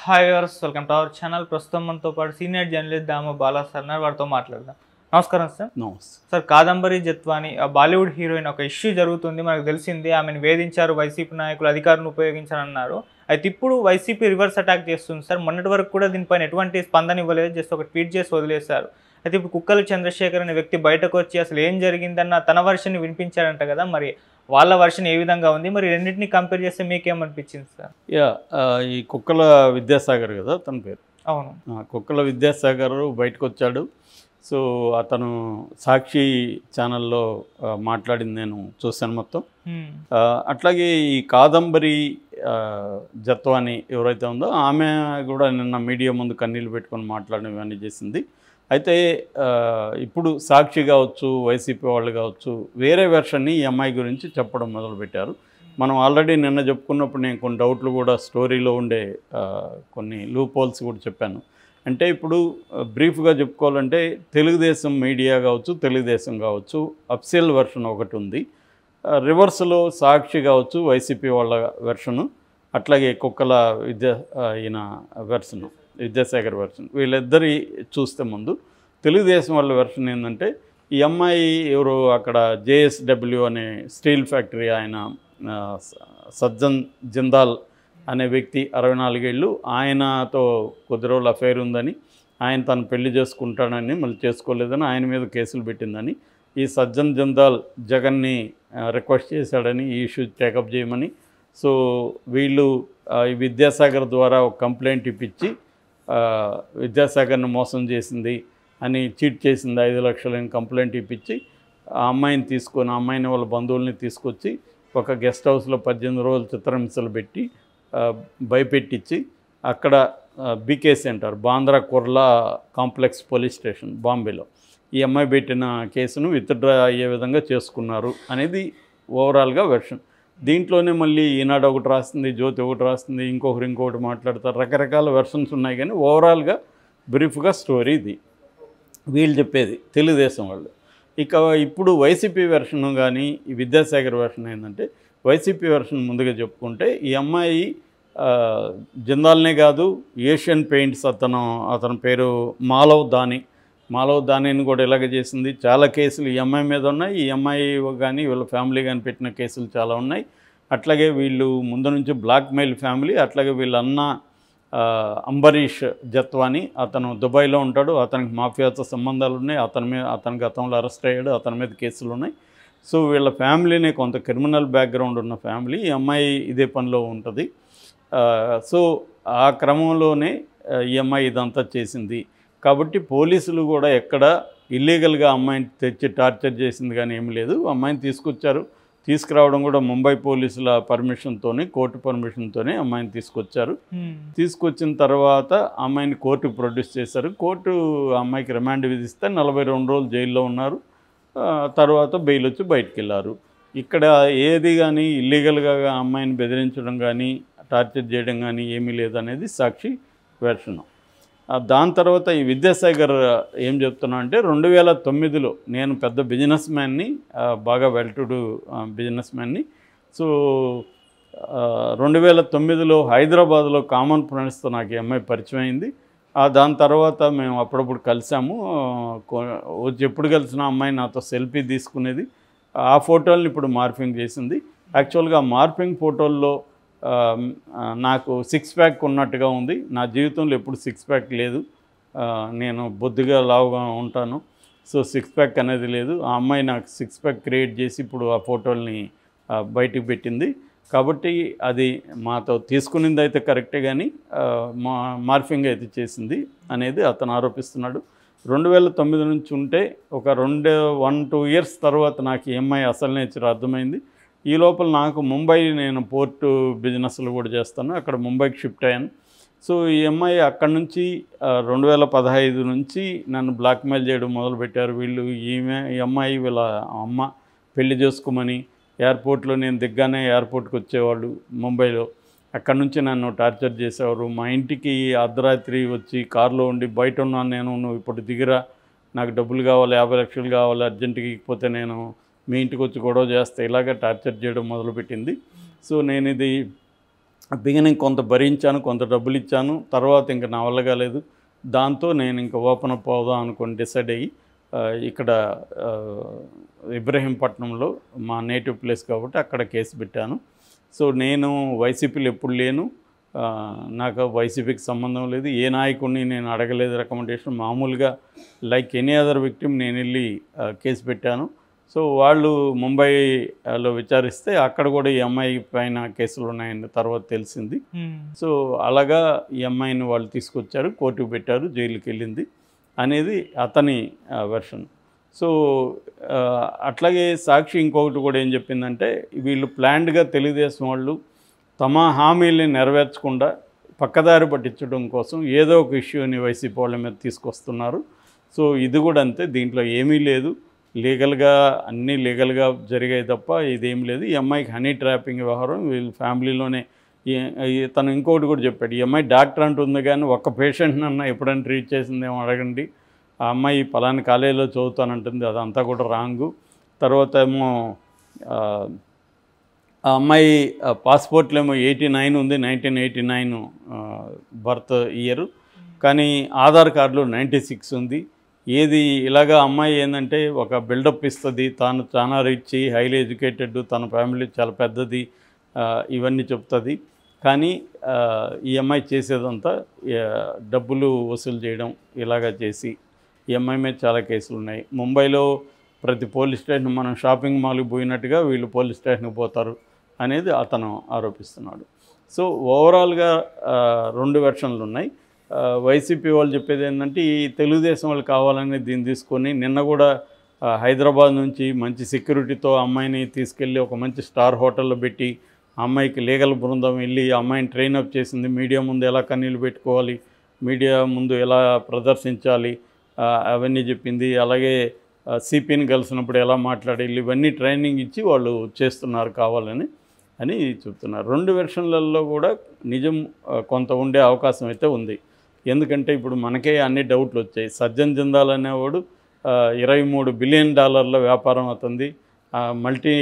Hi viewers, welcome to our channel. ప్రస్తుతం మనతో పాటు సీనియర్ జర్నలిస్ట్ దామ బాలా సార్ ఉన్నారు. వారితో మాట్లాడదాం. నమస్కారం sir. Sir, Kadambari Jethwani Bollywood heroine ఒక ఇష్యూ జరుగుతుంది, మనకు తెలిసింది. ఆమెను వేధించారు, వైసీపీ నాయకులు అధికారులను ఉపయోగించారన్నారు. అయితే ఇప్పుడు వైసీపీ రివర్స్ అటాక్ చేస్తుంది సార్. మొన్నటి వరకు కూడా దీనిపైన ఎటువంటి స్పందన ఇవ్వలేదు, జస్ట్ ఒక ట్వీట్ చేసి వదిలేశారు. అయితే ఇప్పుడు కుక్కల చంద్రశేఖర్ అనే వ్యక్తి బయటకు వచ్చి అసలు ఏం జరిగిందన్న తన వర్షన్ వినిపించారంట కదా, మరి వాళ్ళ వర్షన్ ఏ విధంగా ఉంది, మరి రెండింటిని కంపేర్ చేస్తే మీకేమనిపించింది సార్? ఈ కుక్కల విద్యాసాగర్ కదా తన పేరు. అవును, కుక్కల విద్యాసాగర్ బయటకు వచ్చాడు. సో అతను సాక్షి ఛానల్లో మాట్లాడింది నేను చూశాను మొత్తం. అట్లాగే ఈ కాదంబరి జత్వాని ఎవరైతే ఉందో ఆమె కూడా నిన్న మీడియా ముందు కన్నీళ్ళు పెట్టుకొని మాట్లాడడం ఇవన్నీ చేసింది. అయితే ఇప్పుడు సాక్షి కావచ్చు, వైసీపీ వాళ్ళు కావచ్చు, వేరే వెర్షన్ని ఈ అమ్మాయి గురించి చెప్పడం మొదలుపెట్టారు. మనం ఆల్రెడీ నిన్న చెప్పుకున్నప్పుడు నేను కొన్ని డౌట్లు కూడా స్టోరీలో ఉండే కొన్ని లూప్ హోల్స్ కూడా చెప్పాను. అంటే ఇప్పుడు బ్రీఫ్గా చెప్పుకోవాలంటే తెలుగుదేశం మీడియా కావచ్చు, తెలుగుదేశం కావచ్చు, అఫీషియల్ వెర్షన్ ఒకటి ఉంది. రివర్స్లో సాక్షి కావచ్చు, వైసీపీ వాళ్ళ వెర్షను, అట్లాగే కుక్కల ఈయన వెర్షను, విద్యాసాగర్ వెర్షన్, వీళ్ళిద్దరి చూస్తే ముందు తెలుగుదేశం వాళ్ళ వెర్షన్ ఏంటంటే ఈ అమ్మాయి ఎవరు అక్కడ జేఎస్డబ్ల్యూ అనే స్టీల్ ఫ్యాక్టరీ ఆయన సజ్జన్ జిందాల్ అనే వ్యక్తి 64 ఏళ్ళు, ఆయనతో కొద్ది రోజులు అఫైర్ ఉందని, ఆయన తను పెళ్లి చేసుకుంటాడని మళ్ళీ చేసుకోలేదని ఆయన మీద కేసులు పెట్టిందని, ఈ సజ్జన్ జిందాల్ జగన్ని రిక్వెస్ట్ చేశాడని ఈ ఇష్యూ టేకప్ చేయమని, సో వీళ్ళు ఈ విద్యాసాగర్ ద్వారా ఒక కంప్లైంట్ ఇప్పించి విద్యాసాగర్ని మోసం చేసింది అని, చీట్ చేసింది 5 లక్షలని కంప్లైంట్ ఇప్పించి ఆ అమ్మాయిని తీసుకొని, ఆ అమ్మాయిని వాళ్ళ బంధువుల్ని తీసుకొచ్చి ఒక గెస్ట్ హౌస్లో 18 రోజులు చిత్రహింసలు పెట్టి భయపెట్టించి అక్కడ BK centre, Bandra Kurla complex police station బాంబేలో ఈ అమ్మాయి పెట్టిన కేసును విత్డ్రా అయ్యే విధంగా చేసుకున్నారు అనేది ఓవరాల్గా వెర్షన్. దీంట్లోనే మళ్ళీ ఈనాడు ఒకటి రాస్తుంది, జ్యోతి ఒకటి రాస్తుంది, ఇంకొకటి మాట్లాడతారు, రకరకాల వెర్షన్స్ ఉన్నాయి. కానీ ఓవరాల్గా బ్రీఫ్గా స్టోరీ ఇది వీళ్ళు చెప్పేది తెలుగుదేశం వాళ్ళు. ఇక ఇప్పుడు వైసీపీ వెర్షన్ కానీ ఈ విద్యాసాగర్ వెర్షన్ ఏంటంటే, వైసీపీ వెర్షన్ ముందుగా చెప్పుకుంటే ఈ అమ్మాయి జిందాల్నే కాదు, ఏషియన్ పెయింట్స్ అతని పేరు మాలవ్ దానిని కూడా ఇలాగ చేసింది. చాలా కేసులు ఈ అమ్మాయి మీద ఉన్నాయి. ఈ అమ్మాయి కానీ వీళ్ళ ఫ్యామిలీ కానీ పెట్టిన కేసులు చాలా ఉన్నాయి. అట్లాగే వీళ్ళు ముందు నుంచి బ్లాక్మెయిల్ ఫ్యామిలీ. అట్లాగే వీళ్ళ అన్న అంబరీష్ జత్వాని, అతను దుబాయ్లో ఉంటాడు, అతనికి మాఫియాతో సంబంధాలు ఉన్నాయి, అతని గతంలో అరెస్ట్ అయ్యాడు, అతని మీద కేసులు ఉన్నాయి. సో వీళ్ళ ఫ్యామిలీనే కొంత క్రిమినల్ బ్యాక్గ్రౌండ్ ఉన్న ఫ్యామిలీ. ఈ అమ్మాయి ఇదే పనిలో ఉంటుంది. సో ఆ క్రమంలోనే ఈ అమ్మాయి ఇదంతా చేసింది. కాబట్టి పోలీసులు కూడా ఎక్కడ ఇల్లీగల్గా అమ్మాయిని తెచ్చి టార్చర్ చేసింది కానీ ఏమీ లేదు. అమ్మాయిని తీసుకురావడం కూడా ముంబై పోలీసుల పర్మిషన్తోనే, కోర్టు పర్మిషన్తోనే అమ్మాయిని తీసుకొచ్చారు. తీసుకొచ్చిన తర్వాత అమ్మాయిని కోర్టుకు ప్రొడ్యూస్ చేశారు. కోర్టు అమ్మాయికి రిమాండ్ విధిస్తే 42 రోజులు జైల్లో ఉన్నారు. తర్వాత బెయిల్ వచ్చి బయటికి వెళ్ళారు. ఇక్కడ ఏది కానీ ఇల్లీగల్గా అమ్మాయిని బెదిరించడం కానీ టార్చర్ చేయడం కానీ ఏమీ లేదనేది సాక్షి వెర్షన్. దాని తర్వాత ఈ విద్యాసాగర్ ఏం చెప్తున్నా అంటే, 2009లో నేను పెద్ద బిజినెస్ మ్యాన్ని, బాగా వెల్ టు డూ బిజినెస్ మ్యాన్ని. సో 2009లో హైదరాబాద్లో కామన్ ఫ్రెండ్స్తో నాకు ఈ అమ్మాయి పరిచయం అయింది. దాని తర్వాత మేము అప్పుడప్పుడు కలిసాము. ఎప్పుడు కలిసిన అమ్మాయి నాతో సెల్ఫీ తీసుకునేది. ఆ ఫోటోలను ఇప్పుడు మార్ఫింగ్ చేసింది. యాక్చువల్గా ఆ మార్ఫింగ్ ఫోటోల్లో నాకు 6 ప్యాక్ ఉన్నట్టుగా ఉంది. నా జీవితంలో ఎప్పుడు 6 ప్యాక్ లేదు. నేను బొద్దుగా లావుగా ఉంటాను. సో 6 ప్యాక్ అనేది లేదు. ఆ అమ్మాయి నాకు 6 ప్యాక్ క్రియేట్ చేసి ఇప్పుడు ఆ ఫోటోల్ని బయటికి పెట్టింది. కాబట్టి అది మాతో తీసుకునింది అయితే కరెక్టే, కానీ మార్ఫింగ్ అయితే చేసింది అనేది అతను ఆరోపిస్తున్నాడు. 2009 నుంచి ఉంటే ఒక 1-2 ఇయర్స్ తర్వాత నాకు ఈ అమ్మాయి అసలు నేచర్ అర్థమైంది. ఈ లోపల నాకు ముంబై, నేను పోర్టు బిజినెస్లు కూడా చేస్తాను, అక్కడ ముంబైకి షిఫ్ట్ అయ్యాను. సో ఈ అమ్మాయి అక్కడి నుంచి 2015 నుంచి నన్ను బ్లాక్మెయిల్ చేయడం మొదలుపెట్టారు వీళ్ళు. ఈ అమ్మాయి వీళ్ళ అమ్మ పెళ్లి చేసుకోమని ఎయిర్పోర్ట్లో, నేను దిగ్గానే ఎయిర్పోర్ట్కి వచ్చేవాళ్ళు ముంబైలో. అక్కడి నుంచి నన్ను టార్చర్ చేసేవారు. మా ఇంటికి అర్ధరాత్రి వచ్చి కారులో ఉండి, బయట ఉన్నాను నేను, నువ్వు ఇప్పుడు దిగిరా, నాకు డబ్బులు కావాలి, 50 లక్షలు కావాలి అర్జెంటుగా, ఇకపోతే నేను మీ ఇంటికి వచ్చి గొడవ చేస్తే, ఇలాగ టార్చర్ చేయడం మొదలుపెట్టింది. సో నేను ఇది బిగినింగ్ కొంత భరించాను, కొంత డబ్బులు ఇచ్చాను. తర్వాత ఇంకా నా వల్ల కాలేదు. దాంతో నేను ఇంకా ఓపెన్ అప్ అవుదాం అనుకొని డిసైడ్ అయ్యి ఇక్కడ ఇబ్రహీంపట్నంలో మా నేటివ్ ప్లేస్ కాబట్టి అక్కడ కేసు పెట్టాను. సో నేను వైసీపీలో ఎప్పుడు లేను, నాకు వైసీపీకి సంబంధం లేదు, ఏ నాయకుడిని నేను అడగలేదు రికమెండేషన్. మామూలుగా లైక్ ఎనీ అదర్ విక్టిమ్ నేను వెళ్ళి కేసు పెట్టాను. సో వాళ్ళు ముంబైలో విచారిస్తే అక్కడ కూడా ఈ అమ్మాయి పైన కేసులు ఉన్నాయని తర్వాత తెలిసింది. సో అలాగా ఈ అమ్మాయిని వాళ్ళు తీసుకొచ్చారు, కోర్టుకు పెట్టారు, జైలుకి వెళ్ళింది అనేది అతని వెర్షన్. సో అట్లాగే సాక్షి ఇంకొకటి కూడా ఏం చెప్పిందంటే, వీళ్ళు ప్లాన్డ్గా తెలుగుదేశం వాళ్ళు తమ హామీల్ని నెరవేర్చకుండా పక్కదారి పట్టించడం కోసం ఏదో ఒక ఇష్యూని వైసీపీ వాళ్ళ మీద తీసుకొస్తున్నారు. సో ఇది కూడా అంతే, దీంట్లో ఏమీ లేదు, లీగల్గా అన్నీ లీగల్గా జరిగాయి తప్ప ఇదేం లేదు. ఈ అమ్మాయికి హనీ ట్రాపింగ్ వ్యవహారం వీళ్ళ ఫ్యామిలీలోనే. తను ఇంకోటి కూడా చెప్పాడు, ఈ అమ్మాయి డాక్టర్ అంటుంది కానీ ఒక్క పేషెంట్ని అన్న ఎప్పుడైనా ట్రీట్ చేసిందేమో అడగండి. ఆ అమ్మాయి పలానా కాలేజీలో చదువుతానంటుంది, అదంతా కూడా రాంగు. తర్వాత ఏమో ఆ అమ్మాయి పాస్పోర్ట్లో ఏమో 89 ఉంది, 1989 బర్త్ ఇయర్, కానీ ఆధార్ కార్డులో 96 ఉంది. ఏది ఇలాగా అమ్మాయి ఏంటంటే ఒక బిల్డప్ ఇస్తుంది, తాను చాలా రిచ్, హైలీ ఎడ్యుకేటెడ్, తన ఫ్యామిలీ చాలా పెద్దది, ఇవన్నీ చెప్తుంది. కానీ ఈ అమ్మాయి చేసేదంతా డబ్బులు వసూలు చేయడం ఇలాగా చేసి ఈ అమ్మాయి మీద చాలా కేసులు ఉన్నాయి. ముంబైలో ప్రతి పోలీస్ స్టేషన్ మనం షాపింగ్ మాల్కి పోయినట్టుగా వీళ్ళు పోలీస్ స్టేషన్కి పోతారు అనేది అతను ఆరోపిస్తున్నాడు. సో ఓవరాల్గా 2 వెర్షన్లు ఉన్నాయి. వైసీపీ వాళ్ళు చెప్పేది ఏంటంటే, ఈ తెలుగుదేశం వాళ్ళు కావాలని దీన్ని తీసుకొని నిన్న కూడా హైదరాబాద్ నుంచి మంచి సెక్యూరిటీతో అమ్మాయిని తీసుకెళ్ళి ఒక మంచి స్టార్ హోటల్లో పెట్టి అమ్మాయికి లీగల్ బృందం వెళ్ళి అమ్మాయిని ట్రైనప్ చేసింది. మీడియా ముందు ఎలా కన్నీళ్ళు పెట్టుకోవాలి, మీడియా ముందు ఎలా ప్రదర్శించాలి అవన్నీ చెప్పింది. అలాగే సిపిని కలిసినప్పుడు ఎలా మాట్లాడాలి, ఇవన్నీ ట్రైనింగ్ ఇచ్చి వాళ్ళు చేస్తున్నారు కావాలని అని చెప్తున్నారు. 2 వెర్షన్లలో కూడా నిజం కొంత ఉండే అవకాశం అయితే ఉంది. ఎందుకంటే ఇప్పుడు మనకే అన్ని డౌట్లు వచ్చాయి. సజ్జన్ జిందాల్ అనేవాడు $23 బిలియన్ వ్యాపారం అవుతుంది. మల్టీ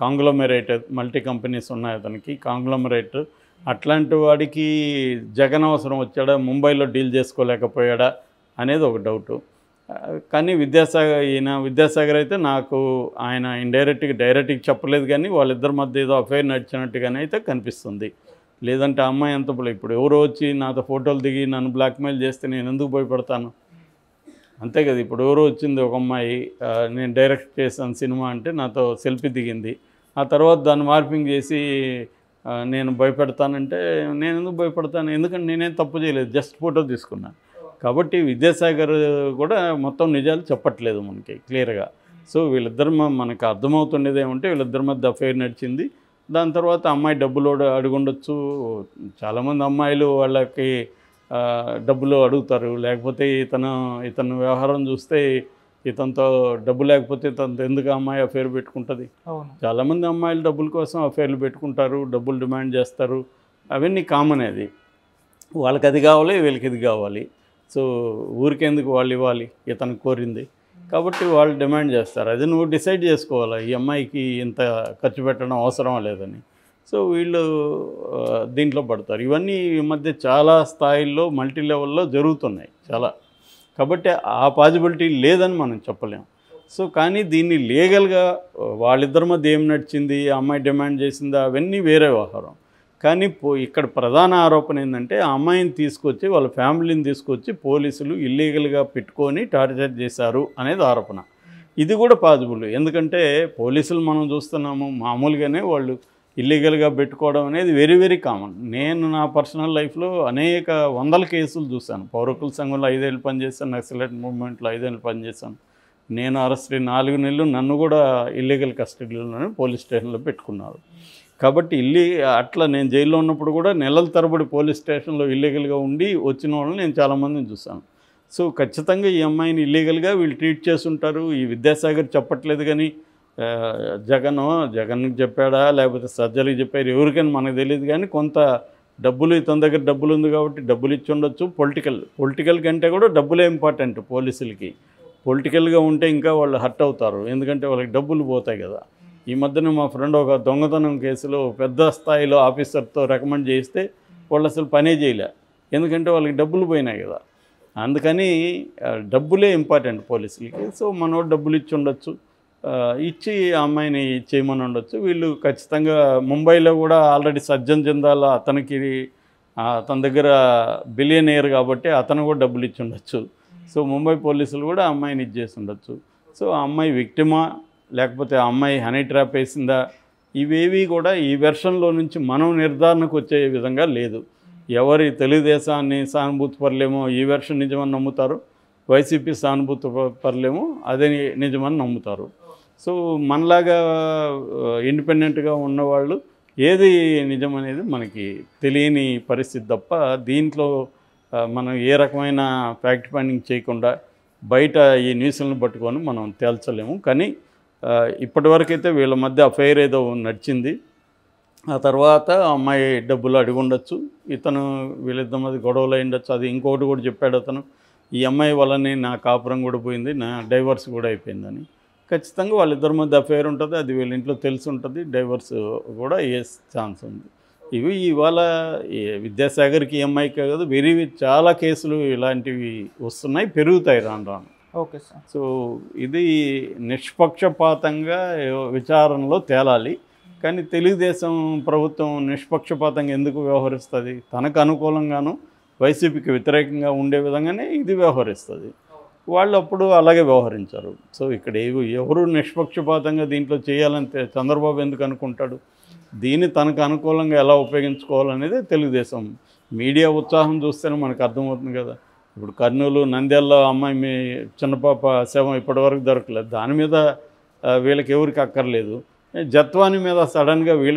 కాంగ్లోమరేట్, మల్టీ కంపెనీస్ ఉన్నాయి అతనికి, కాంగ్లోమరేట్. అట్లాంటి వాడికి జగన్ అవసరం వచ్చాడా, ముంబైలో డీల్ చేసుకోలేకపోయాడా అనేది ఒక డౌటు. కానీ విద్యాసాగర్ అయితే నాకు ఆయన డైరెక్ట్గా చెప్పలేదు, కానీ వాళ్ళిద్దరి మధ్య ఏదో అఫైర్ నడిచినట్టుగానే అయితే కనిపిస్తుంది. లేదంటే అమ్మాయి అంత ఇప్పుడు ఎవరో వచ్చి నాతో ఫోటోలు దిగి నన్ను బ్లాక్మెయిల్ చేస్తే నేను ఎందుకు భయపడతాను? అంతే కదా. ఇప్పుడు ఎవరో వచ్చింది ఒక అమ్మాయి, నేను డైరెక్ట్ చేశాను సినిమా అంటే నాతో సెల్ఫీ దిగింది, ఆ తర్వాత దాన్ని మార్పింగ్ చేసి నేను భయపెడతానంటే నేను ఎందుకు భయపడతాను? ఎందుకంటే నేనేం తప్పు చేయలేదు, జస్ట్ ఫోటో తీసుకున్నాను. కాబట్టి విద్యాసాగర్ కూడా మొత్తం నిజాలు చెప్పట్లేదు మనకి క్లియర్గా. సో వీళ్ళిద్దరు మనకు అర్థమవుతుండేది ఏమంటే వీళ్ళిద్దరి మధ్య అఫైర్ నడిచింది. దాని తర్వాత అమ్మాయి డబ్బులు అడుగుండొచ్చు. చాలామంది అమ్మాయిలు వాళ్ళకి డబ్బులు అడుగుతారు. లేకపోతే ఇతను వ్యవహారం చూస్తే ఇతనితో డబ్బు లేకపోతే తనతో ఎందుకు అమ్మాయి అఫైర్ పెట్టుకుంటుంది? చాలామంది అమ్మాయిలు డబ్బుల కోసం అఫైర్లు పెట్టుకుంటారు, డబ్బులు డిమాండ్ చేస్తారు. అవన్నీ కామన్. అది వాళ్ళకి అది కావాలి, వీళ్ళకి ఇది కావాలి. సో ఊరికెందుకు వాళ్ళు ఇవ్వాలి ఇతను కోరింది? కాబట్టి వాళ్ళు డిమాండ్ చేస్తారు. అది నువ్వు డిసైడ్ చేసుకోవాలి, ఈ అమ్మాయికి ఇంత ఖర్చు పెట్టడం అవసరమా లేదని. సో వీళ్ళు దీంట్లో పడతారు. ఇవన్నీ ఈ మధ్య చాలా స్థాయిల్లో మల్టీ లెవెల్లో జరుగుతున్నాయి చాలా. కాబట్టి ఆ పాజిబిలిటీ లేదని మనం చెప్పలేము. సో కానీ దీన్ని లీగల్గా వాళ్ళిద్దరి మధ్య ఏం నడిచింది, ఆ అమ్మాయి డిమాండ్ చేసిందా, అవన్నీ వేరే వ్యవహారం. కానీ ఇక్కడ ప్రధాన ఆరోపణ ఏంటంటే, ఆ అమ్మాయిని తీసుకొచ్చి వాళ్ళ ఫ్యామిలీని తీసుకొచ్చి పోలీసులు ఇల్లీగల్గా పెట్టుకొని టార్చర్ చేశారు అనేది ఆరోపణ. ఇది కూడా పాజిబుల్. ఎందుకంటే పోలీసులు మనం చూస్తున్నాము మామూలుగానే వాళ్ళు ఇల్లీగల్గా పెట్టుకోవడం అనేది వెరీ వెరీ కామన్. నేను నా పర్సనల్ లైఫ్లో అనేక వందల కేసులు చూశాను. పౌరకుల సంఘంలో 5 ఏళ్ళు పనిచేశాను, నక్సలైట్ మూవ్మెంట్లో 5 ఏళ్ళు పనిచేశాను. నేను అరెస్ట్ 4 నెలలు నన్ను కూడా ఇల్లీగల్ కస్టడీలోనే పోలీస్ స్టేషన్లో పెట్టుకున్నారు. కాబట్టి అట్లా నేను జైల్లో ఉన్నప్పుడు కూడా నెలల తరబడి పోలీస్ స్టేషన్లో ఇల్లీగల్గా ఉండి వచ్చిన వాళ్ళని నేను చాలామందిని చూశాను. సో ఖచ్చితంగా ఈ అమ్మాయిని ఇల్లీగల్గా వీళ్ళు ట్రీట్ చేస్తుంటారు. ఈ విద్యాసాగర్ చెప్పట్లేదు, కానీ జగన్కి చెప్పాడా లేకపోతే సజ్జలకి చెప్పారు ఎవరికైనా మనకు తెలియదు. కానీ కొంత డబ్బులు ఇతని దగ్గర డబ్బులు ఉంది కాబట్టి డబ్బులు ఇచ్చి ఉండొచ్చు. పొలిటికల్ కంటే కూడా డబ్బులే ఇంపార్టెంట్ పోలీసులకి. పొలిటికల్గా ఉంటే ఇంకా వాళ్ళు హర్ట్ అవుతారు, ఎందుకంటే వాళ్ళకి డబ్బులు పోతాయి కదా. ఈ మధ్యన మా ఫ్రెండ్ ఒక దొంగతనం కేసులో పెద్ద స్థాయిలో ఆఫీసర్తో రికమెండ్ చేస్తే వాళ్ళు అసలు పనే చేయలే, ఎందుకంటే వాళ్ళకి డబ్బులు పోయినాయి కదా. అందుకని డబ్బులే ఇంపార్టెంట్ పోలీసులకి. సో మనోడు డబ్బులు ఇచ్చి ఉండొచ్చు, ఇచ్చి ఆ అమ్మాయిని చేయమని ఉండొచ్చు. వీళ్ళు ఖచ్చితంగా ముంబైలో కూడా ఆల్రెడీ సజ్జన్ జిందాల్ అతనికి తన దగ్గర బిలియనియర్ కాబట్టి అతను కూడా డబ్బులు ఇచ్చి ఉండొచ్చు. సో ముంబై పోలీసులు కూడా ఆ అమ్మాయిని ఇచ్చేసి ఉండొచ్చు. సో ఆ అమ్మాయి విక్టిమా లేకపోతే ఆ అమ్మాయి హనీ ట్రాప్ వేసిందా, ఇవేవి కూడా ఈ వెర్షన్లో నుంచి మనం నిర్ధారణకు వచ్చే విధంగా లేదు. ఎవరి తెలుగుదేశాన్ని సానుభూతి పరలేమో ఈ వెర్షన్ నిజమని నమ్ముతారు, వైసీపీ సానుభూతి పరలేమో అదే నిజమని నమ్ముతారు. సో మనలాగా ఇండిపెండెంట్గా ఉన్నవాళ్ళు ఏది నిజమనేది మనకి తెలియని పరిస్థితి తప్ప దీంట్లో మనం ఏ రకమైన ఫ్యాక్ట్ ఫైండింగ్ చేయకుండా బయట ఈ న్యూస్లను పట్టుకొని మనం తేల్చలేము. కానీ ఇప్పటివరకైతే వీళ్ళ మధ్య అఫైర్ ఏదో నడిచింది. ఆ తర్వాత అమ్మాయి డబ్బులు అడిగి ఉండొచ్చు, ఇతను వీళ్ళిద్దరి మధ్య గొడవలు అయి ఉండొచ్చు. అది ఇంకొకటి కూడా చెప్పాడు అతను, ఈ అమ్మాయి వల్లనే నా కాపురం కూడా పోయింది, నా డైవర్స్ కూడా అయిపోయిందని. ఖచ్చితంగా వాళ్ళిద్దరి మధ్య అఫైర్ ఉంటుంది, అది వీళ్ళ ఇంట్లో తెలిసి ఉంటుంది, డైవర్స్ కూడా అయ్యే ఛాన్స్ ఉంది. ఇవి ఇవాళ విద్యాసాగర్కి ఈ అమ్మాయికే కాదు, చాలా కేసులు ఇలాంటివి వస్తున్నాయి, పెరుగుతాయి రాను రాను. Okay sir. సో ఇది నిష్పక్షపాతంగా విచారణలో తేలాలి. కానీ తెలుగుదేశం ప్రభుత్వం నిష్పక్షపాతంగా ఎందుకు వ్యవహరిస్తుంది? తనకు అనుకూలంగాను వైసీపీకి వ్యతిరేకంగా ఉండే విధంగానే ఇది వ్యవహరిస్తుంది. వాళ్ళు అప్పుడు అలాగే వ్యవహరించారు. సో ఇక్కడ ఎవరు నిష్పక్షపాతంగా దీంట్లో చేయాలంటే చంద్రబాబు ఎందుకు అనుకుంటాడు? దీన్ని తనకు అనుకూలంగా ఎలా ఉపయోగించుకోవాలనేది తెలుగుదేశం మీడియా ఉత్సాహం చూస్తేనే మనకు అర్థమవుతుంది కదా. ఇప్పుడు కర్నూలు నంద్యాలలో అమ్మాయి చిన్నపాప శవం ఇప్పటివరకు దొరకలేదు, దాని మీద వీళ్ళకి ఎవరికి అక్కర్లేదు. జత్వాని మీద సడన్గా వీళ్ళకి